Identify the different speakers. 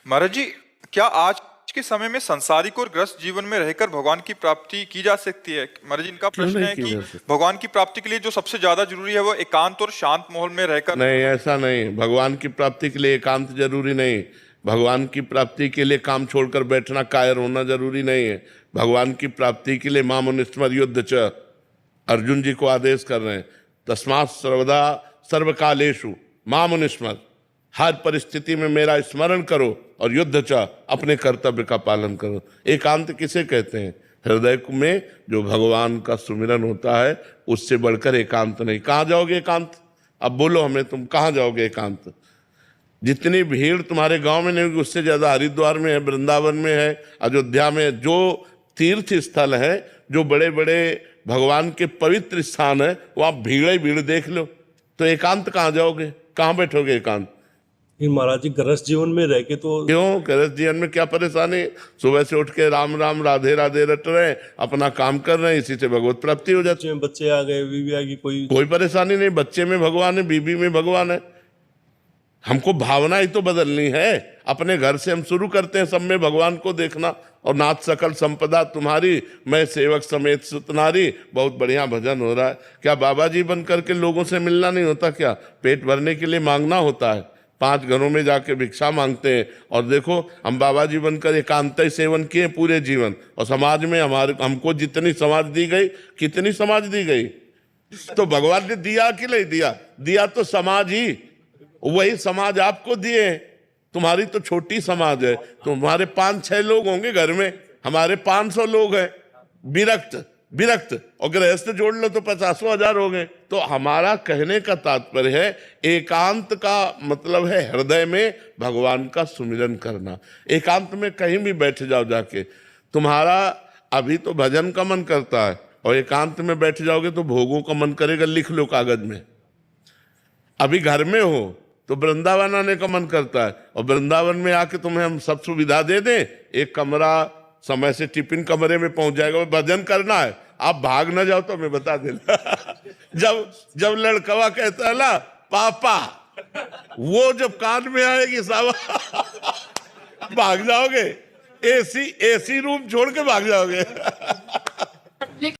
Speaker 1: महाराज जी, क्या आज के समय में संसारिक और ग्रस्त जीवन में रहकर भगवान की प्राप्ति की जा सकती है? महाराज जी, इनका
Speaker 2: क्यों
Speaker 1: प्रश्न
Speaker 2: नहीं
Speaker 1: है
Speaker 2: की
Speaker 1: कि
Speaker 2: जा सकती?
Speaker 1: भगवान की प्राप्ति के लिए जो सबसे ज्यादा जरूरी है वो एकांत और शांत माहौल में रहकर।
Speaker 2: नहीं, ऐसा नहीं। भगवान की प्राप्ति के लिए एकांत जरूरी नहीं। भगवान की प्राप्ति के लिए काम छोड़कर बैठना, कायर होना जरूरी नहीं है। भगवान की प्राप्ति के लिए मामुनिस्मर युद्ध च, अर्जुन जी को आदेश कर रहे हैं। तस्मात् सर्वदा सर्वकालेषु मामुनिस्मर, हर परिस्थिति में मेरा स्मरण करो और युद्ध च, अपने कर्तव्य का पालन करो। एकांत किसे कहते हैं? हृदय में जो भगवान का सुमिरन होता है, उससे बढ़कर एकांत नहीं। कहाँ जाओगे एकांत? अब बोलो हमें, तुम कहाँ जाओगे एकांत? जितनी भीड़ तुम्हारे गांव में नहीं होगी, उससे ज्यादा हरिद्वार में है, वृंदावन में है, अयोध्या में, जो तीर्थ स्थल है, जो बड़े बड़े भगवान के पवित्र स्थान है, वहां भीड़ ही भीड़ देख लो। तो एकांत कहाँ जाओगे? कहाँ बैठोगे एकांत?
Speaker 3: महाराज जी, गृहस्थ जीवन में रह के तो
Speaker 2: क्यों? गृहस्थ जीवन में क्या परेशानी? सुबह से उठ के राम राम राधे राधे रट रहे हैं, अपना काम कर रहे हैं, इसी से भगवत प्राप्ति हो जाती है।
Speaker 3: बच्चे आ गए, बीवी आ गई,
Speaker 2: कोई परेशानी नहीं। बच्चे में भगवान है, बीबी में भगवान है। हमको भावना ही तो बदलनी है। अपने घर से हम शुरू करते हैं सब में भगवान को देखना। और नाथ सकल संपदा तुम्हारी, मैं सेवक समेत सुतनारी। बहुत बढ़िया भजन हो रहा है। क्या बाबा जी बन करके लोगों से मिलना नहीं होता क्या? पेट भरने के लिए मांगना होता है। 5 घरों में जाके भिक्षा मांगते हैं। और देखो, हम बाबा जी बनकर एकांत सेवन किए पूरे जीवन, और समाज में हमको जितनी समाज दी गई, कितनी समाज दी गई? तो भगवान ने दिया कि नहीं दिया? दिया तो समाज ही, वही समाज आपको दिए। तुम्हारी तो छोटी समाज है, तुम्हारे 5-6 लोग होंगे घर में, हमारे 500 लोग हैं। विरक्त और गृहस्थ जोड़ लो तो 50,000 हो गए। तो हमारा कहने का तात्पर्य है, एकांत का मतलब है हृदय में भगवान का सुमिरन करना। एकांत में कहीं भी बैठ जाओ जाके, तुम्हारा अभी तो भजन का मन करता है, और एकांत में बैठ जाओगे तो भोगों का मन करेगा। लिख लो कागज में। अभी घर में हो तो वृंदावन आने का मन करता है, और वृंदावन में आके तुम्हें हम सब सुविधा दे दें, एक कमरा समय से टिफिन कमरे में पहुंच जाएगा। भजन करना है, आप भाग ना जाओ तो हमें बता देना। जब लड़कवा कहता है ना पापा, वो जब कान में आएगी सावा, भाग जाओगे। एसी रूम छोड़ के भाग जाओगे।